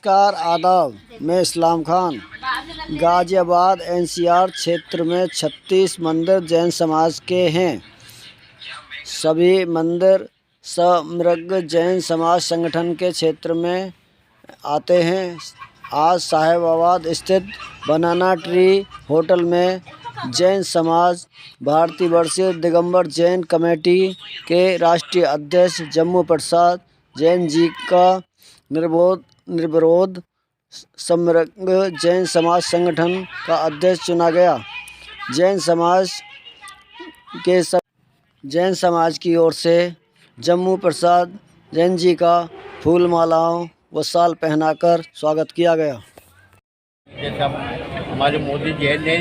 नमस्कार आदाब। मैं इस्लाम खान। गाज़ियाबाद एनसीआर क्षेत्र में 36 मंदिर जैन समाज के हैं। सभी मंदिर समृद्ध जैन समाज संगठन के क्षेत्र में आते हैं। आज साहेबाबाद स्थित बनाना ट्री होटल में जैन समाज भारतीय वर्षीय दिगंबर जैन कमेटी के राष्ट्रीय अध्यक्ष जम्मू प्रसाद जैन जी का निर्विरोध समृद्ध जैन समाज संगठन का अध्यक्ष चुना गया। जैन समाज की ओर से जम्मू प्रसाद जैन जी का फूल मालाओं व शाल पहनाकर स्वागत किया गया। जैसा हमारे मोदी जी है, नई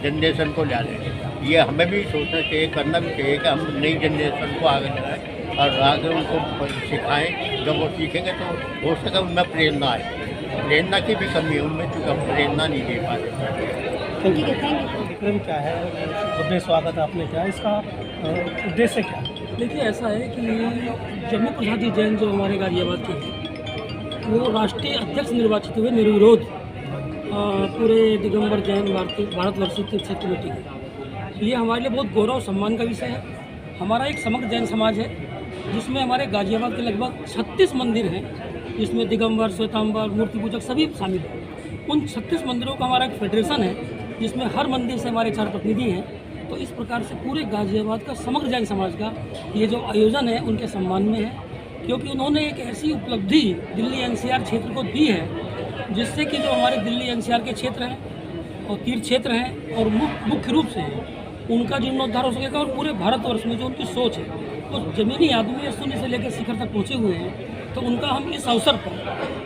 जनरेशन को ला रहे हैं, ये हमें भी सोचना चाहिए, करना भी चाहिए कि हम नई जनरेशन को आगे लगाएं और आगे उनको सिखाएं। जब वो सीखेंगे तो हो सके उनमें प्रेरणा आए। प्रेरणा की भी कमी है उनमें, क्योंकि हम प्रेरणा नहीं दे पाते। ठीक है, थैंक यू। विक्रम क्या है, उद्देश्य स्वागत आपने क्या, इसका उद्देश्य क्या है? देखिए, ऐसा है कि जम्मू प्रसाद जी जैन जो हमारे गाज़ियाबाद के हैं, वो राष्ट्रीय अध्यक्ष निर्वाचित हुए निर्विरोध पूरे दिगंबर जैन भारतवर्षीय तीर्थ कमेटी के। ये हमारे लिए बहुत गौरव सम्मान का विषय है। हमारा एक समग्र जैन समाज है जिसमें हमारे गाज़ियाबाद के लगभग 36 मंदिर हैं, जिसमें दिगंबर, श्वेतांबर, मूर्ति पूजक सभी शामिल हैं। उन 36 मंदिरों का हमारा एक फेडरेशन है जिसमें हर मंदिर से हमारे 4 प्रतिनिधि हैं। तो इस प्रकार से पूरे गाज़ियाबाद का समग्र जैन समाज का ये जो आयोजन है उनके सम्मान में है, क्योंकि उन्होंने एक ऐसी उपलब्धि दिल्ली एनसीआर क्षेत्र को दी है जिससे कि जो हमारे दिल्ली एनसीआर के क्षेत्र हैं और तीर्थ क्षेत्र हैं और मुख्य रूप से उनका जीर्णोद्धार हो सकेगा। और पूरे भारतवर्ष में जो उनकी सोच है, तो ज़मीनी आदमी शून्य से लेकर शिखर तक पहुँचे हुए हैं। तो उनका हम इस अवसर पर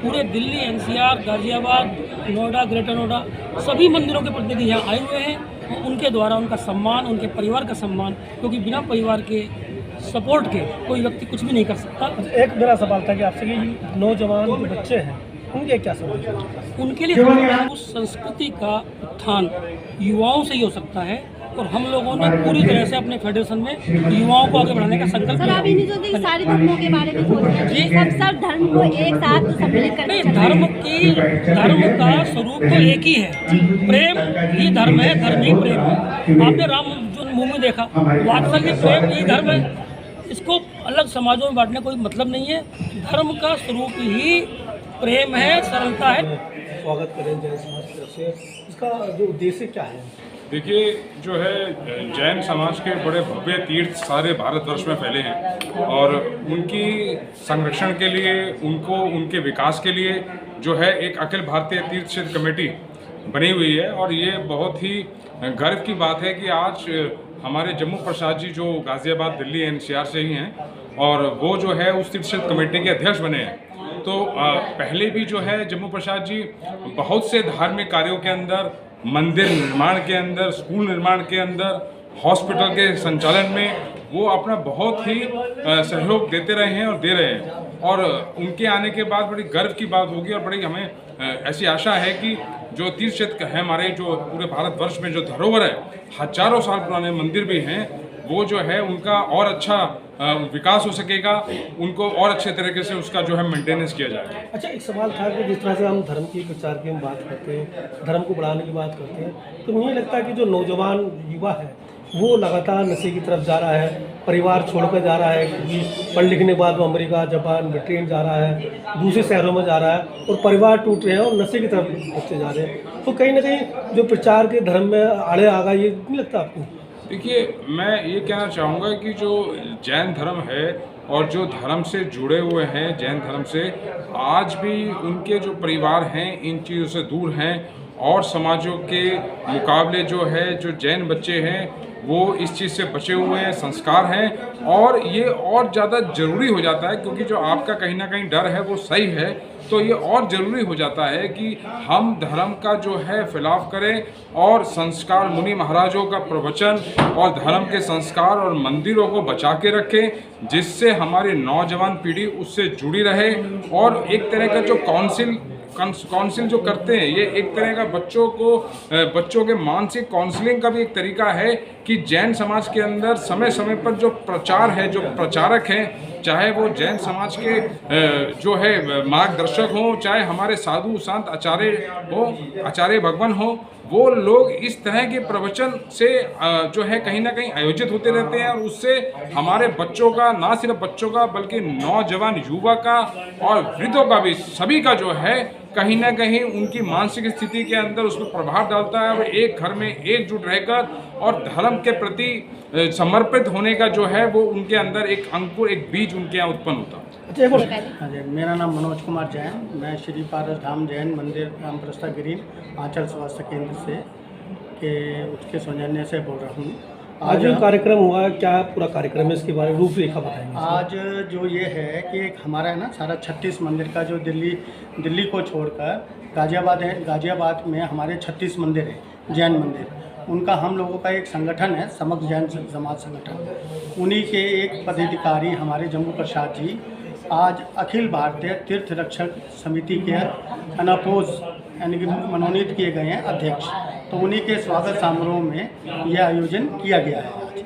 पूरे दिल्ली एनसीआर, गाज़ियाबाद, नोएडा, ग्रेटर नोएडा सभी मंदिरों के प्रतिनिधि यहाँ आए हुए हैं और उनके द्वारा उनका सम्मान, उनके परिवार का सम्मान, क्योंकि बिना परिवार के सपोर्ट के कोई व्यक्ति कुछ भी नहीं कर सकता। एक मेरा सवाल था कि आपसे कि नौजवान जो बच्चे हैं उनके क्या समझ? उनके लिए हमारे उस संस्कृति का उत्थान युवाओं से ही हो सकता है और हम लोगों ने पूरी तरह से अपने फेडरेशन में युवाओं को आगे बढ़ाने का संकल्प सर, आप ये नहीं सोचते कि सारे धर्मों के बारे में सोच रहे हैं? सब धर्म को एक साथ सम्मिलित करना चाहिए। धर्म का स्वरूप तो एक ही है, प्रेम ही धर्म है, धर्म ही प्रेम है। आपने राम जन्मभूमि देखा, वात्सल्य प्रेम ही धर्म है। इसको अलग समाजों में बांटने कोई मतलब नहीं है। धर्म का स्वरूप ही प्रेम है, सरलता है। स्वागत करें जैन समाज की तरफ से, इसका जो उद्देश्य क्या है? देखिए, जो है जैन समाज के बड़े भव्य तीर्थ सारे भारतवर्ष में फैले हैं और उनकी संरक्षण के लिए, उनको उनके विकास के लिए जो है एक अखिल भारतीय तीर्थ क्षेत्र कमेटी बनी हुई है। और ये बहुत ही गर्व की बात है कि आज हमारे जम्मू प्रसाद जी जो गाज़ियाबाद दिल्ली एनसीआर से ही हैं और वो जो है उस तीर्थ क्षेत्र कमेटी के अध्यक्ष बने हैं। तो पहले भी जो है जम्मू प्रसाद जी बहुत से धार्मिक कार्यों के अंदर, मंदिर निर्माण के अंदर, स्कूल निर्माण के अंदर, हॉस्पिटल के संचालन में वो अपना बहुत ही सहयोग देते रहे हैं और दे रहे हैं। और उनके आने के बाद बड़ी गर्व की बात होगी और बड़ी हमें ऐसी आशा है कि जो तीर्थ क्षेत्र है हमारे, जो पूरे भारतवर्ष में जो धरोहर है, हजारों साल पुराने मंदिर भी हैं, वो जो है उनका और अच्छा विकास हो सकेगा, उनको और अच्छे तरीके से उसका जो है मेंटेनेंस किया जाएगा। अच्छा, एक सवाल था कि जिस तरह से हम धर्म की प्रचार की हम बात करते हैं, धर्म को बढ़ाने की बात करते हैं, तो मुझे लगता है कि जो नौजवान युवा है वो लगातार नशे की तरफ जा रहा है, परिवार छोड़कर जा रहा है, क्योंकि पढ़ लिखने के बाद वो अमेरिका, जापान, ब्रिटेन जा रहा है, दूसरे शहरों में जा रहा है और परिवार टूट रहे हैं और नशे की तरफ बच्चे जा रहे हैं। तो कहीं ना कहीं जो प्रचार के धर्म में आड़े आ गया, ये नहीं लगता आपको? देखिए, मैं ये कहना चाहूँगा कि जो जैन धर्म है और जो धर्म से जुड़े हुए हैं जैन धर्म से, आज भी उनके जो परिवार हैं इन चीज़ों से दूर हैं और समाजों के मुकाबले जो है जो जैन बच्चे हैं वो इस चीज़ से बचे हुए हैं, संस्कार हैं। और ये और ज़्यादा ज़रूरी हो जाता है, क्योंकि जो आपका कहीं ना कहीं डर है वो सही है, तो ये और ज़रूरी हो जाता है कि हम धर्म का जो है फैलाव करें और संस्कार, मुनि महाराजों का प्रवचन और धर्म के संस्कार और मंदिरों को बचा के रखें, जिससे हमारी नौजवान पीढ़ी उससे जुड़ी रहे। और एक तरह का जो काउंसिल काउंसिल जो करते हैं, ये एक तरह का बच्चों के मानसिक काउंसलिंग का भी एक तरीका है कि जैन समाज के अंदर समय समय पर जो प्रचार है, जो प्रचारक हैं, चाहे वो जैन समाज के जो है मार्गदर्शक हों, चाहे हमारे साधु संत आचार्य भगवान हो, वो लोग इस तरह के प्रवचन से जो है कहीं ना कहीं आयोजित होते रहते हैं, और उससे हमारे बच्चों का, ना सिर्फ बच्चों का बल्कि नौजवान युवा का और वृद्धों का भी, सभी का जो है कहीं ना कहीं उनकी मानसिक स्थिति के अंदर उसमें प्रभाव डालता है, और एक घर में एकजुट रहकर और धर्म के प्रति समर्पित होने का जो है वो उनके अंदर एक अंकुर, एक बीज उनके यहाँ उत्पन्न होता है। हाँ जी, मेरा नाम मनोज कुमार जैन, मैं श्री पारस धाम जैन मंदिर रामप्रस्था गिरी आंचल स्वास्थ्य केंद्र से के उसके सौजन्य से बोल रहा हूँ। आज जो कार्यक्रम हुआ, क्या पूरा कार्यक्रम है, इसके बारे में रूपरेखा बताएंगे? आज जो ये है कि एक हमारा है ना सारा 36 मंदिर का, जो दिल्ली को छोड़कर गाजियाबाद में हमारे 36 मंदिर हैं जैन मंदिर, उनका हम लोगों का एक संगठन है, समग्र जैन समाज संगठन। उन्हीं के एक पदाधिकारी हमारे जम्मू प्रसाद जी आज अखिल भारतीय तीर्थ रक्षक समिति के अनपोज यानी कि मनोनीत किए गए हैं अध्यक्ष। तो उन्हीं के स्वागत समारोह में यह आयोजन किया गया है आज।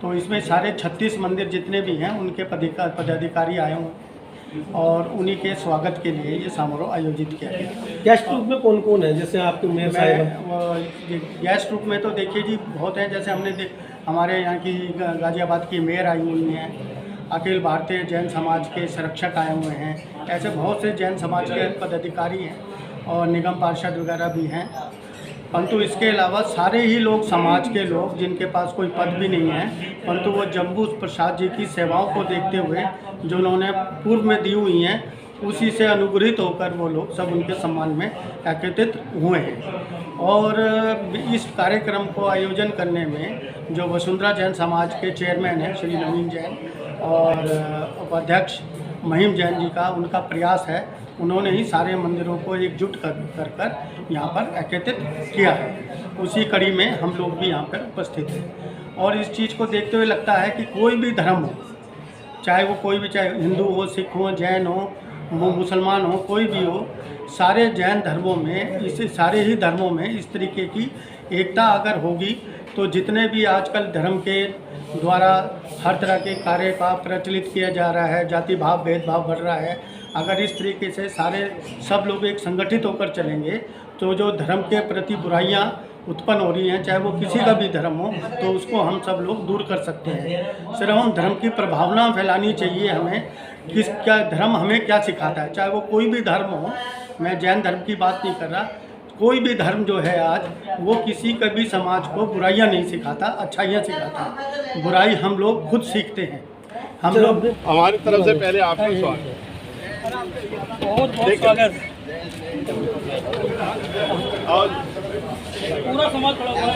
तो इसमें सारे 36 मंदिर जितने भी हैं उनके पदाधिकारी आए हुए और उन्हीं के स्वागत के लिए ये समारोह आयोजित किया गया। गेस्ट ग्रुप में कौन कौन है? जैसे आपके मेयर साहिब। गेस्ट ग्रुप में तो देखिए जी बहुत हैं, जैसे हमने हमारे यहाँ की गाजियाबाद की मेयर आई हुई हैं, अखिल भारतीय जैन समाज के संरक्षक आए हुए हैं, ऐसे बहुत से जैन समाज के पदाधिकारी हैं और निगम पार्षद वगैरह भी हैं। परंतु इसके अलावा सारे ही लोग, समाज के लोग जिनके पास कोई पद भी नहीं है, परंतु वो जम्मू प्रसाद जी की सेवाओं को देखते हुए जो उन्होंने पूर्व में दी हुई हैं, उसी से अनुग्रहित होकर वो लोग सब उनके सम्मान में एकत्रित हुए हैं। और इस कार्यक्रम को आयोजन करने में जो वसुंधरा जैन समाज के चेयरमैन हैं श्री नवीन जैन और उपाध्यक्ष महिम जैन जी का, उनका प्रयास है, उन्होंने ही सारे मंदिरों को एकजुट कर यहाँ पर एकत्रित किया है। उसी कड़ी में हम लोग भी यहाँ पर उपस्थित हैं और इस चीज़ को देखते हुए लगता है कि कोई भी धर्म हो, चाहे वो कोई भी, चाहे हिंदू हो, सिख हो, जैन हो, मुसलमान हो, कोई भी हो, सारे जैन धर्मों में, सारे ही धर्मों में इस तरीके की एकता अगर होगी तो जितने भी आजकल धर्म के द्वारा हर तरह के कार्य का प्रचलित किया जा रहा है, जाति भाव भेदभाव बढ़ रहा है, अगर इस तरीके से सब लोग एक संगठित होकर चलेंगे तो जो धर्म के प्रति बुराइयां उत्पन्न हो रही हैं, चाहे वो किसी का भी धर्म हो, तो उसको हम सब लोग दूर कर सकते हैं। सिर्फ हम धर्म की प्रभावना फैलानी चाहिए हमें, क्या धर्म हमें क्या सिखाता है, चाहे वो कोई भी धर्म हो। मैं जैन धर्म की बात नहीं कर रहा, कोई भी धर्म जो है आज वो किसी का भी समाज को बुराइयां नहीं सिखाता, अच्छाइयाँ सिखाता। बुराई हम लोग खुद सीखते हैं। हम लोग, हमारी तरफ से पहले आपका स्वागत। बहुत बहुत स्वागत। और पूरा समाज खड़ा हुआ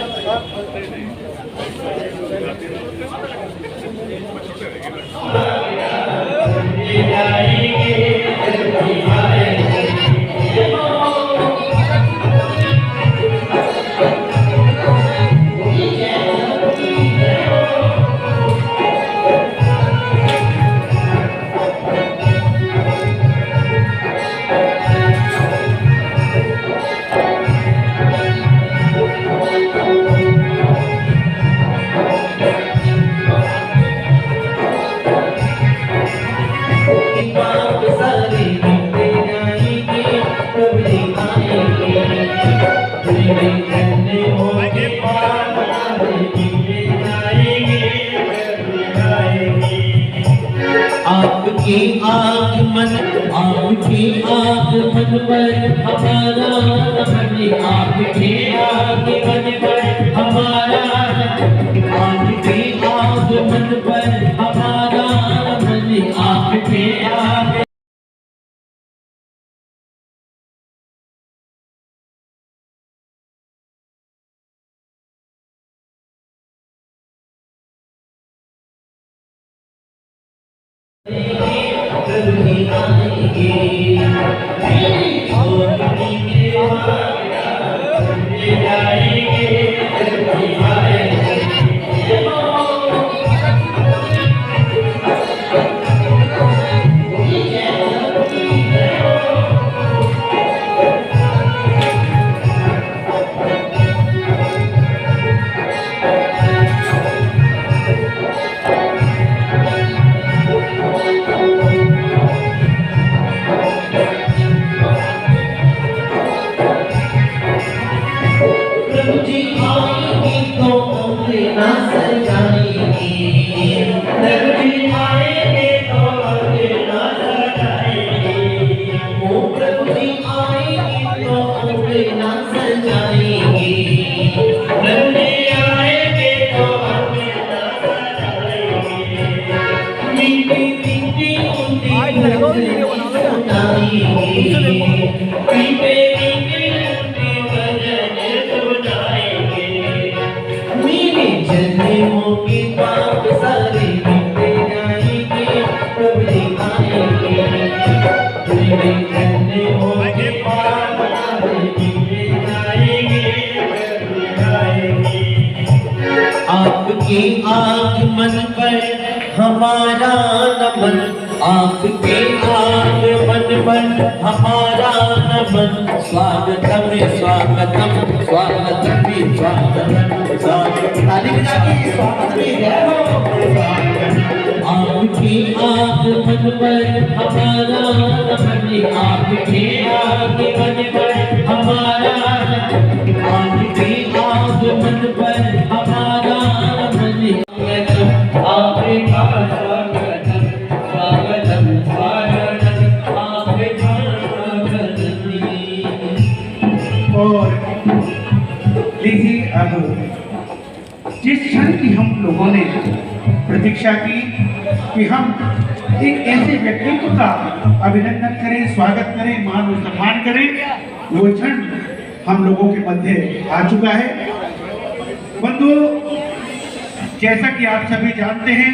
आपकी आगमन पर हमारा रमन, आपके आगमन पर हमारा रमन, आपके आगमन पर हमारा रमन, आपके आगमन। प्रभु जी आएंगे तो अंगना सजाएंगे, प्रभु जी आएंगे तो अंगना सजाएंगे, ओ प्रभु जी आएंगे तो अंगना सजाएंगे, प्रभु जी आएंगे तो अंगना सजाएंगे, मीठी मीठी उनकी आपके आगमन पर हमारा नमन, आपके आगमन पर हमारा नमन, स्वागतम स्वागतम स्वागतम स्वागतम स्वागतम, आपके आगमन पर हमारा नमन, आपके आगमन पर हमारा नमन, आपके आगमन पर हमारा नमन, आपका स्वागतम स्वागतम स्वागतम आपका स्वागतम। और देखिए अब जिस क्षण की हम लोगों ने प्रतीक्षा की कि हम एक ऐसे व्यक्तित्व का अभिनंदन करें, स्वागत करें, मान और सम्मान करें, वो क्षण हम लोगों के मध्य आ चुका है। बंधुओं, जैसा कि आप सभी जानते हैं